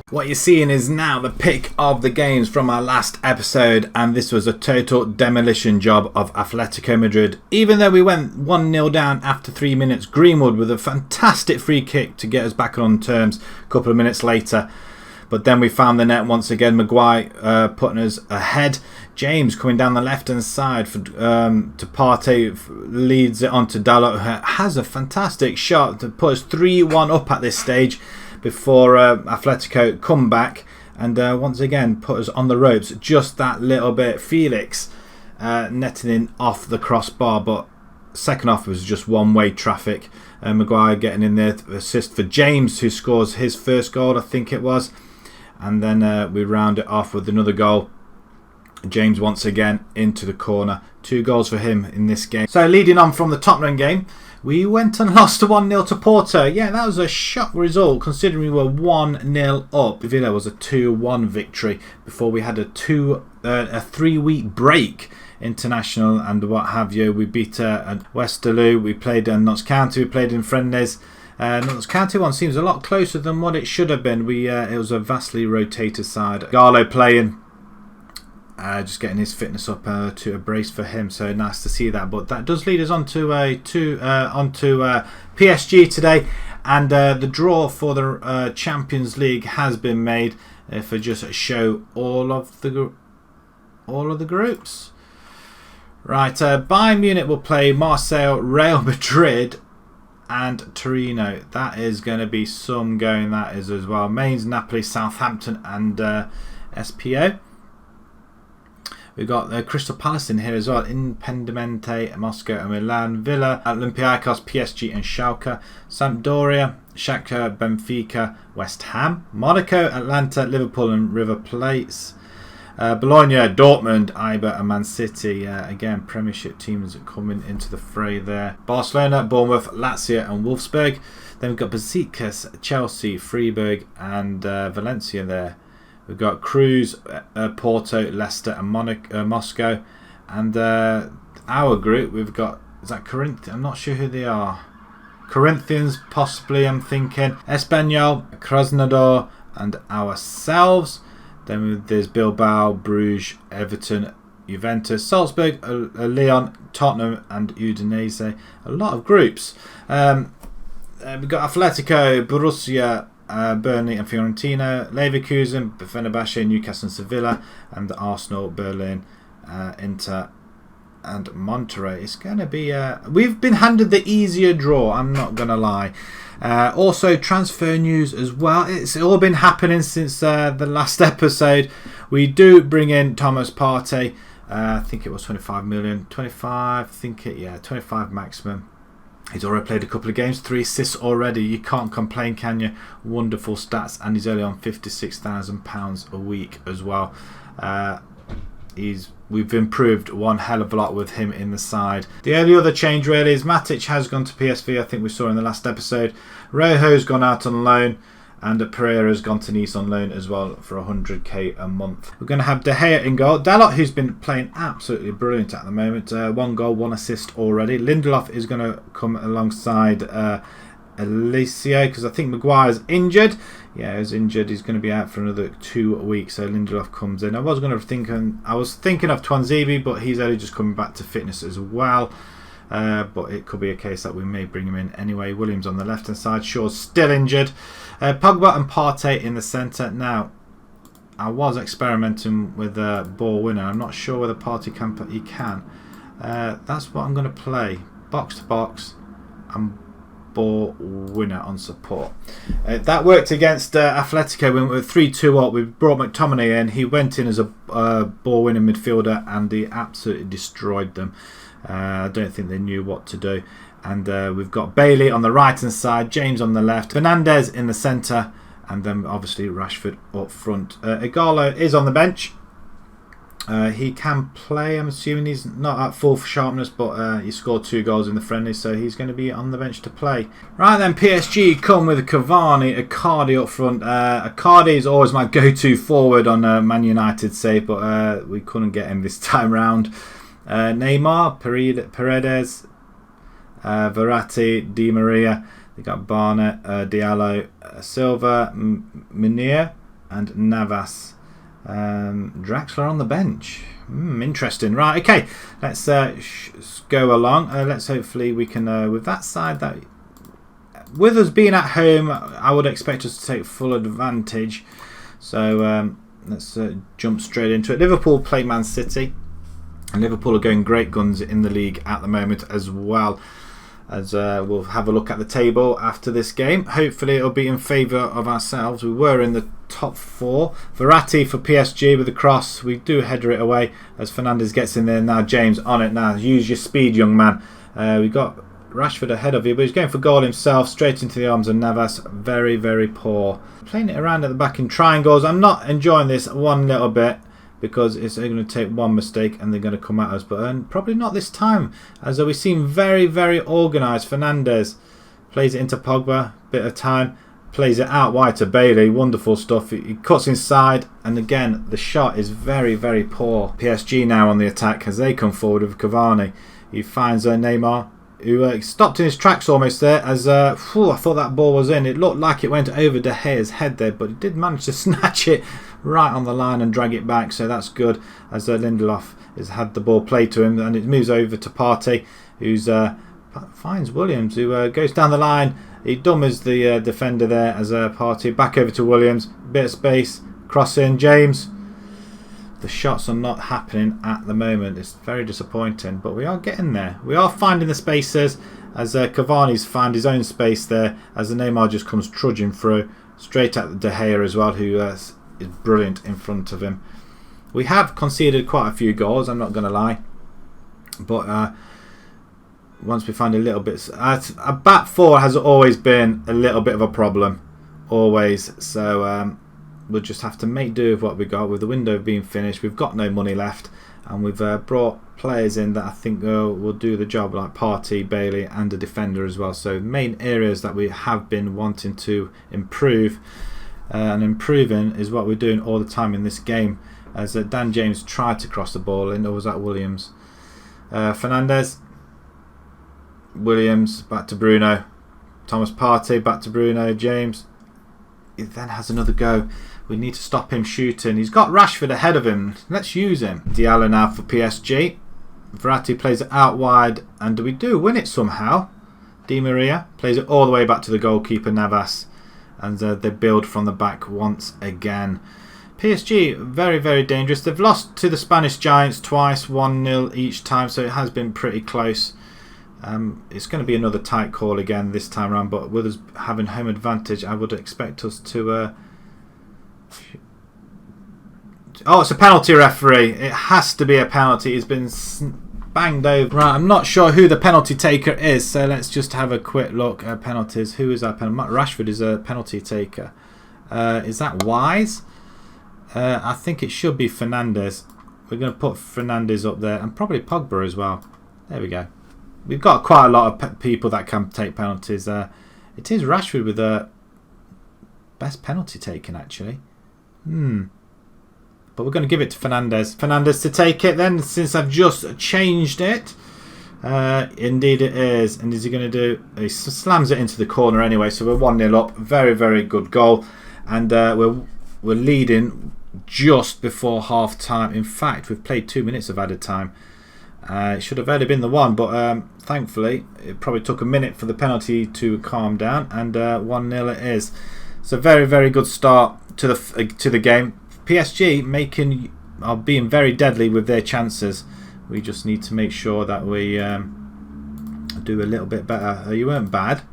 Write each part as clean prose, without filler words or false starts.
What you're seeing is now the pick of the games from our last episode, and this was a total demolition job of Atletico Madrid. Even though we went 1-0 down after 3 minutes, Greenwood with a fantastic free kick to get us back on terms a couple of minutes later. But then we found the net once again. Maguire putting us ahead. James coming down the left-hand side to Partey, leads it on to Dalot, who has a fantastic shot to put us 3-1 up at this stage before Atletico come back and once again put us on the ropes just that little bit. Felix netting in off the crossbar, but second half was just one-way traffic. Maguire getting in there, assist for James, who scores his first goal, I think it was. And then we round it off with another goal. James once again into the corner. 2 goals for him in this game. So leading on from the Tottenham game, we went and lost 1-0 to Porto. Yeah, that was a shock result considering we were 1-0 up. Villa was a 2-1 victory before we had a 3-week break international and what have you. We beat Westerlo, we played Notts County, we played in friendlies. Notts County one seems a lot closer than what it should have been. It was a vastly rotated side. Garlo playing, just getting his fitness up to a brace for him. So nice to see that. But that does lead us on to PSG today, and the draw for the Champions League has been made. If I just show all of the groups. Right, Bayern Munich will play Marseille, Real Madrid, and Torino. That is going to be some going, that is as well. Mainz, Napoli, Southampton, and SPO. We've got Crystal Palace in here as well. Independiente, Moscow and Milan. Villa, Olympiacos, PSG and Schalke. Sampdoria, Shakhtar, Benfica, West Ham. Monaco, Atlanta, Liverpool and River Plate. Bologna, Dortmund, Eibar and Man City. Again, Premiership teams coming into the fray there. Barcelona, Bournemouth, Lazio and Wolfsburg. Then we've got Besiktas, Chelsea, Freiburg and Valencia there. We've got Cruz, Porto, Leicester and Moscow. And our group, we've got, is that Corinthians? I'm not sure who they are. Corinthians, possibly, I'm thinking. Espanyol, Krasnodar and ourselves. Then there's Bilbao, Bruges, Everton, Juventus, Salzburg, Lyon, Tottenham and Udinese. A lot of groups. We've got Atletico, Borussia, Burnley and Fiorentina, Leverkusen, Fenerbahce, Newcastle and Sevilla, and Arsenal, Berlin, Inter and Monterrey. It's going to be... we've been handed the easier draw, I'm not going to lie. Also transfer news as well. It's all been happening since the last episode. We do bring in Thomas Partey. I think it was 25 million. 25, 25 maximum. He's already played a couple of games, 3 assists already. You can't complain, can you? Wonderful stats, and he's only on £56,000 a week as well. We've improved one hell of a lot with him in the side. The only other change really is Matic has gone to PSV. I think we saw in the last episode. Rojo's gone out on loan, and Pereira's gone to Nice on loan as well for 100k a month. We're going to have De Gea in goal. Dalot, who's been playing absolutely brilliant at the moment. 1 goal, 1 assist already. Lindelof is going to come alongside Alicia because I think Maguire's injured. Yeah, he's injured. He's going to be out for another 2 weeks. So Lindelof comes in. I was thinking of Twanzebe, but he's only just coming back to fitness as well. But it could be a case that we may bring him in anyway. Williams on the left hand side. Shaw's still injured. Pogba and Partey in the centre. Now, I was experimenting with a ball winner. I'm not sure whether Partey can, he can. That's what I'm going to play. Box to box and ball winner on support. That worked against Atletico. We went with 3-2 up. We brought McTominay in. He went in as a ball winning midfielder and he absolutely destroyed them. I don't think they knew what to do. And we've got Bailey on the right hand side, James on the left, Fernandez in the centre, and then obviously Rashford up front. Igalo is on the bench. He can play. I'm assuming he's not at full sharpness, but he scored 2 goals in the friendly, so he's going to be on the bench to play. Right then, PSG come with Cavani, Icardi up front. Icardi is always my go-to forward on Man United save, but we couldn't get him this time round. Neymar, Paredes, Verratti, Di Maria. They got Barnett, Diallo, Silva, Munir, and Navas. Draxler on the bench. Interesting. Right, okay. Let's go along. Let's hopefully we can, with that side, that with us being at home, I would expect us to take full advantage. So let's jump straight into it. Liverpool play Man City. And Liverpool are going great guns in the league at the moment as well. As we'll have a look at the table after this game. Hopefully it'll be in favour of ourselves. We were in the top 4. Verratti for PSG with the cross. We do header it away as Fernandes gets in there. Now James on it now. Use your speed, young man. We got Rashford ahead of you, but he's going for goal himself. Straight into the arms of Navas. Very, very poor. Playing it around at the back in triangles. I'm not enjoying this one little bit, because it's going to take one mistake and they're going to come at us, but probably not this time, as we seem very, very organised. Fernandes plays it into Pogba, bit of time, plays it out wide to Bailey. Wonderful stuff. He cuts inside, and again the shot is very, very poor. PSG now on the attack as they come forward with Cavani. He finds Neymar, who stopped in his tracks almost there, as I thought that ball was in. It looked like it went over De Gea's head there, but he did manage to snatch it right on the line and drag it back, so that's good, as Lindelof has had the ball played to him, and it moves over to Partey, who's finds Williams, who goes down the line. He dummies the defender there as Partey, back over to Williams, bit of space, cross in, James. The shots are not happening at the moment. It's very disappointing, but we are getting there. We are finding the spaces, as Cavani's found his own space there, as the Neymar just comes trudging through, straight at De Gea as well, who is brilliant in front of him. We have conceded quite a few goals, I'm not going to lie, but once we find a little bit, a back 4 has always been a little bit of a problem, always, so we'll just have to make do with what we got. With the window being finished, we've got no money left, and we've brought players in that I think will do the job, like Partey, Bailey and a defender as well. So main areas that we have been wanting to improve, and improving is what we're doing all the time in this game, as Dan James tried to cross the ball in, or was that Williams? Fernandes, Williams, back to Bruno, Thomas Partey, back to Bruno, James. He then has another go. We need to stop him shooting. He's got Rashford ahead of him. Let's use him. Diallo now for PSG. Verratti plays it out wide, and we do win it somehow. Di Maria plays it all the way back to the goalkeeper Navas, and they build from the back once again. PSG, very, very dangerous. They've lost to the Spanish Giants twice, 1-0 each time, so it has been pretty close. It's going to be another tight call again this time around, but with us having home advantage, I would expect us to... Oh, it's a penalty, referee. It has to be a penalty. It's been banged over. Right, I'm not sure who the penalty taker is, so let's just have a quick look at penalties. Who is our penalty? Rashford is a penalty taker. Is that Wise? I think it should be Fernandes. We're going to put Fernandes up there, and probably Pogba as well. There we go. We've got quite a lot of people that can take penalties. It is Rashford with the best penalty taken, actually. But we're going to give it to Fernandes. Fernandes to take it then, since I've just changed it. Indeed it is. And is he going to do... He slams it into the corner anyway, so we're 1-0 up. Very, very good goal. And we're leading just before half-time. In fact, we've played 2 minutes of added time. It should have only been the one, but thankfully it probably took a minute for the penalty to calm down, and 1-0 it is. So very, very good start to the game. PSG are being very deadly with their chances. We just need to make sure that we do a little bit better. You weren't bad,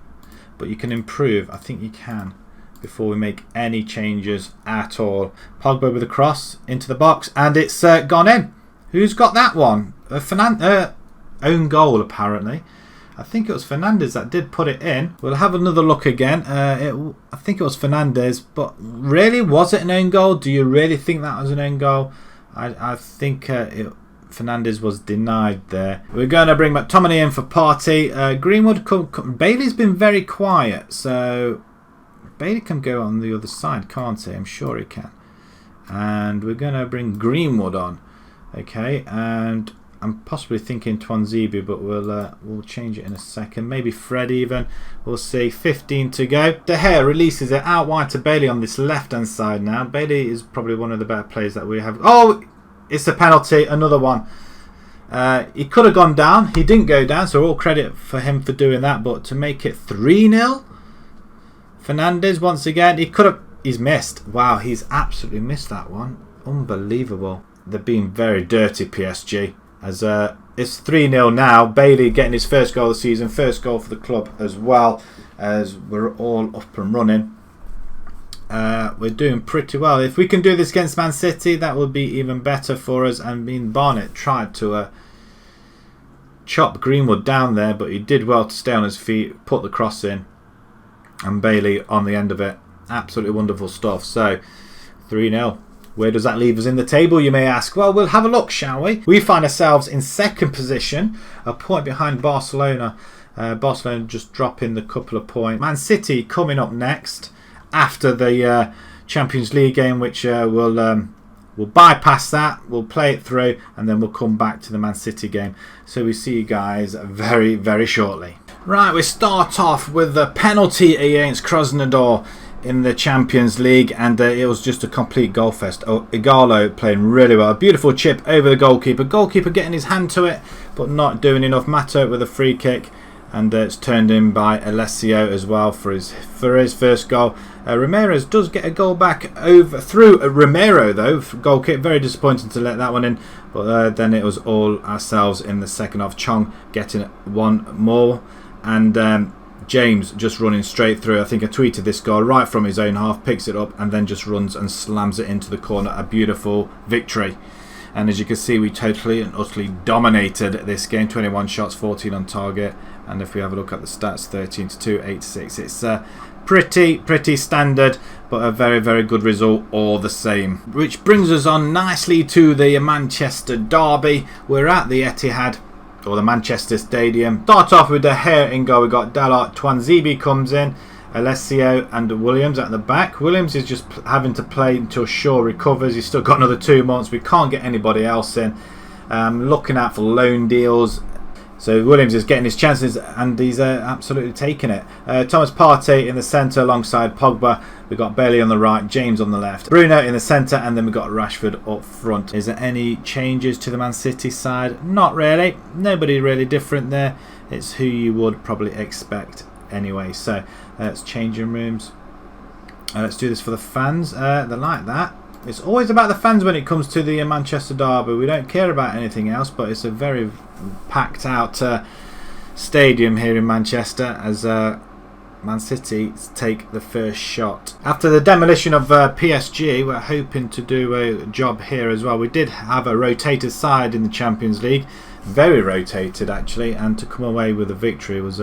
but you can improve. I think you can, before we make any changes at all. Pogba with a cross into the box, and it's gone in. Who's got that one? Own goal, apparently. I think it was Fernandes that did put it in. We'll have another look again. I think it was Fernandes, but really, was it an own goal? Do you really think that was an own goal? I think Fernandes was denied there. We're going to bring McTominay in for Partey. Greenwood, Bailey's been very quiet, so Bailey can go on the other side, can't he? I'm sure he can. And we're going to bring Greenwood on. Okay, and I'm possibly thinking Twanzebe, but we'll change it in a second. Maybe Fred even. We'll see. 15 to go. De Gea releases it out wide to Bailey on this left-hand side now. Bailey is probably one of the better players that we have. Oh, it's a penalty. Another one. He could have gone down. He didn't go down, so all credit for him for doing that. But to make it 3-0, Fernandes once again. He's missed. Wow, he's absolutely missed that one. Unbelievable. They're being very dirty, PSG. As it's 3-0 now. Bailey getting his first goal of the season, first goal for the club as well. As we're all up and running. We're doing pretty well. If we can do this against Man City, that would be even better for us. And Barnett tried to chop Greenwood down there, but he did well to stay on his feet, put the cross in, and Bailey on the end of it. Absolutely wonderful stuff. So 3-0. Where does that leave us in the table, you may ask? Well, we'll have a look, shall we? We find ourselves in second position, a point behind Barcelona. Barcelona just dropping the couple of points. Man City coming up next after the Champions League game, which we'll bypass that. We'll play it through, and then we'll come back to the Man City game. So we see you guys very, very shortly. Right, we start off with the penalty against Krasnodar in the Champions League, and it was just a complete goal fest. Igalo playing really well. A beautiful chip over the goalkeeper. Goalkeeper getting his hand to it, but not doing enough. Mato with a free kick, and it's turned in by Alessio as well for his first goal. Ramirez does get a goal back through Romero though. Goal kick, very disappointing to let that one in, but then it was all ourselves in the second half. Chong getting one more, and James just running straight through. I think I tweeted this goal right from his own half, picks it up and then just runs and slams it into the corner. A beautiful victory. And as you can see, we totally and utterly dominated this game. 21 shots, 14 on target. And if we have a look at the stats, 13 to 2, 8 to 6. It's pretty standard, but a very, very good result all the same. Which brings us on nicely to the Manchester derby. We're at the Etihad, or the Manchester Stadium. Start off with De Gea in goal. We got Dalot, Twanzebe comes in, Alessio and Williams at the back. Williams is just having to play until Shaw recovers. He's still got another 2 months. We can't get anybody else in. Looking out for loan deals. So Williams is getting his chances, and he's absolutely taking it. Thomas Partey in the centre alongside Pogba. We've got Bailey on the right, James on the left, Bruno in the centre, and then we've got Rashford up front. Is there any changes to the Man City side? Not really. Nobody really different there. It's who you would probably expect anyway. So let's change in rooms. Let's do this for the fans. They like that. It's always about the fans when it comes to the Manchester derby. We don't care about anything else, but it's a very packed out stadium here in Manchester as Man City take the first shot. After the demolition of PSG, we're hoping to do a job here as well. We did have a rotated side in the Champions League, very rotated actually, and to come away with a victory was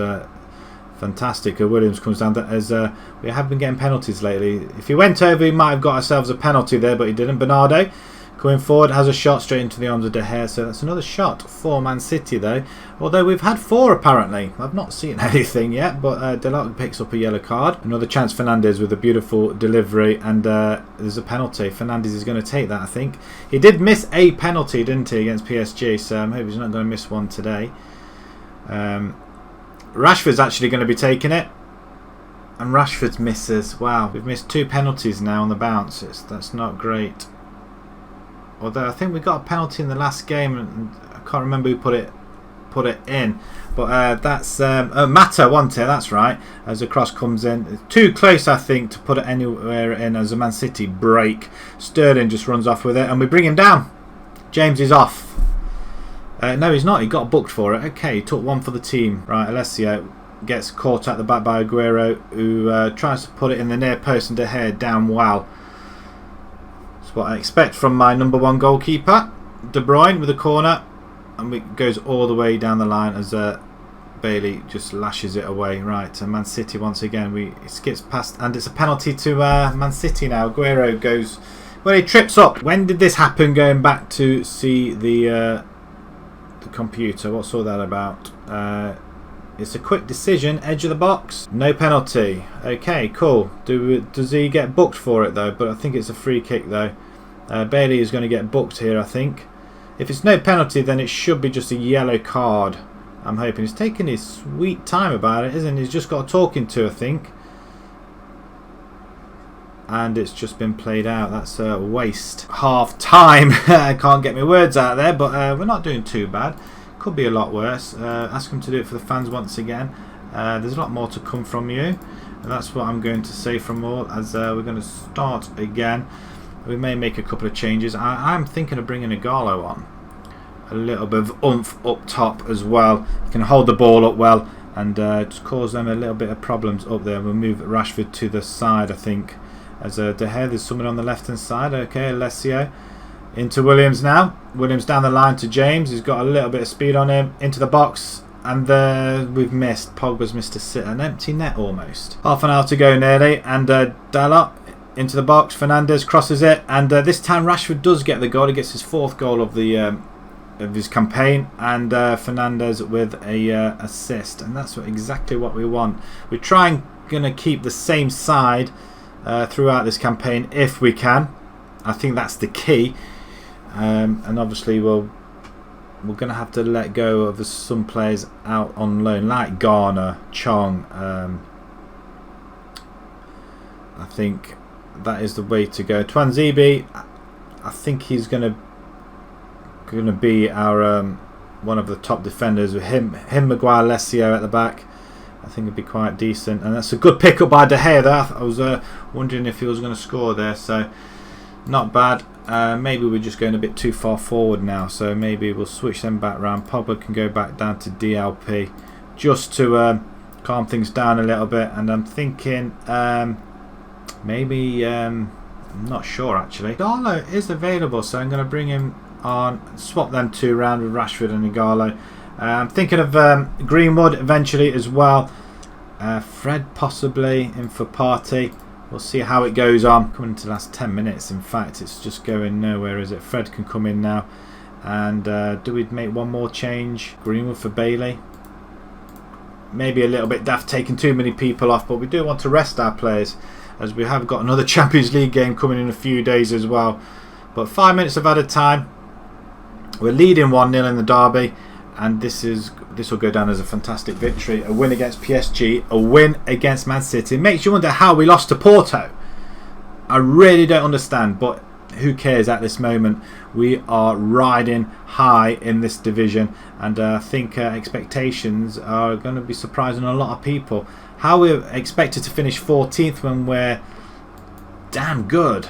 fantastic. Williams comes down as we have been getting penalties lately. If he went over, he might have got ourselves a penalty there, but he didn't. Bernardo coming forward has a shot straight into the arms of De Gea, so that's another shot for Man City though. Although we've had 4 apparently. I've not seen anything yet, but Delort picks up a yellow card. Another chance, Fernandes with a beautiful delivery, and there's a penalty. Fernandes is going to take that, I think. He did miss a penalty, didn't he, against PSG, so I hope he's not going to miss one today. Rashford's actually going to be taking it, and Rashford's misses. Wow, we've missed 2 penalties now on the bounce. That's not great. Although I think we got a penalty in the last game, and I can't remember who put it in. But that's Mata, wasn't it? That's right. As the cross comes in, it's too close, I think, to put it anywhere in. As a Man City break, Sterling just runs off with it, and we bring him down. James is off. No, he's not. He got booked for it. Okay, he took one for the team. Right, Alessio gets caught at the back by Aguero, who tries to put it in the near post, and De Gea down well. That's what I expect from my number 1 goalkeeper. De Bruyne with a corner, and it goes all the way down the line as Bailey just lashes it away. Right, Man City once again. It skips past, and it's a penalty to Man City now. Aguero goes, well, he trips up. When did this happen? Going back to see the computer, what's all that about? It's a quick decision, edge of the box, no penalty. Okay, cool. Does he get booked for it though? But I think it's a free kick though. Bailey is going to get booked here, I think. If it's no penalty, then it should be just a yellow card. I'm hoping. He's taking his sweet time about it, isn't he? He's just got a talking to, I think. And it's just been played out. That's a waste. Half time. I can't get my words out there, but we're not doing too bad. Could be a lot worse. Ask them to do it for the fans once again. There's a lot more to come from you. And that's what I'm going to say from all, as we're going to start again. We may make a couple of changes. I'm thinking of bringing Igalo on. A little bit of oomph up top as well. You can hold the ball up well and just cause them a little bit of problems up there. We'll move Rashford to the side, I think. As De Gea, there's someone on the left hand side. Okay, Alessio. Into Williams now. Williams down the line to James. He's got a little bit of speed on him. Into the box. And we've missed. Pogba's missed an empty net almost. Half an hour to go nearly. And Dalot into the box. Fernandes crosses it. And this time Rashford does get the goal. He gets his 4th goal of his campaign. And Fernandes with a assist. And that's exactly what we want. We're going to keep the same side throughout this campaign if we can. I think that's the key. And obviously we're going to have to let go of some players out on loan, like Garner, Chong. I think that is the way to go. Twanzebe, I think he's going to be our one of the top defenders with him, Maguire, Alessio at the back. I think it'd be quite decent, and that's a good pick up by De Gea there. I was wondering if he was going to score there, so not bad. Maybe we're just going a bit too far forward now, so maybe we'll switch them back round. Pogba can go back down to DLP just to calm things down a little bit, and I'm thinking maybe I'm not sure actually. Igalo is available, so I'm going to bring him on, swap them two around with Rashford and Igalo. I'm thinking of Greenwood eventually as well. Fred possibly in for Partey. We'll see how it goes on. Coming into the last 10 minutes, in fact, it's just going nowhere, is it? Fred can come in now. And do we make one more change? Greenwood for Bailey. Maybe a little bit daft taking too many people off, but we do want to rest our players, as we have got another Champions League game coming in a few days as well. But 5 minutes of added time. We're leading 1-0 in the derby. And this will go down as a fantastic victory. A win against PSG, a win against Man City. It makes you wonder how we lost to Porto. I really don't understand, but who cares at this moment? We are riding high in this division, and I think expectations are going to be surprising a lot of people. How we're expected to finish 14th when we're damn good.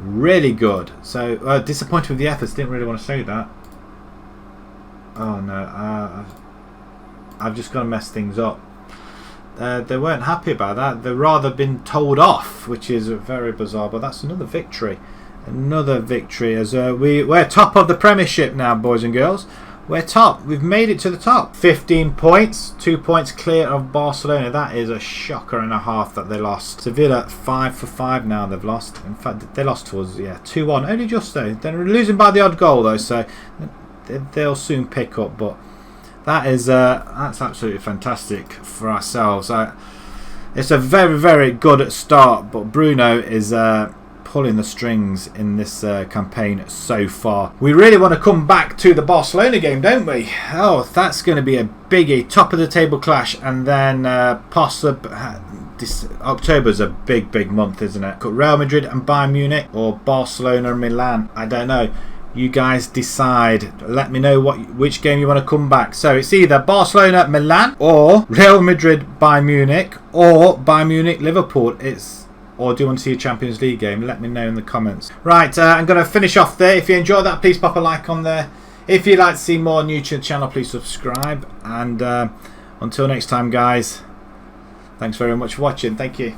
Really good. So disappointed with the efforts. Didn't really want to say that. Oh no, I've just got to mess things up. They weren't happy about that. They've rather been told off, which is very bizarre, but that's another victory. Another victory as we're top of the Premiership now, boys and girls. We're top. We've made it to the top. 15 points, 2 points clear of Barcelona. That is a shocker and a half that they lost. Sevilla 5 for 5 now they've lost. In fact, they lost to us, 2-1. Only just though. They're losing by the odd goal though, so they'll soon pick up. But that's absolutely fantastic for ourselves. It's a very, very good start, but Bruno is pulling the strings in this campaign so far. We really want to come back to the Barcelona game, don't we? Oh, that's going to be a biggie. Top of the table clash, and then October's a big month, isn't it? Real Madrid and Bayern Munich, or Barcelona and Milan. I don't know. You guys decide. Let me know which game you want to come back. So it's either Barcelona, Milan, or Real Madrid, Bayern Munich, or Bayern Munich, Liverpool. Or do you want to see a Champions League game? Let me know in the comments. Right, I'm going to finish off there. If you enjoyed that, please pop a like on there. If you'd like to see more new to the channel, please subscribe. And until next time, guys, thanks very much for watching. Thank you.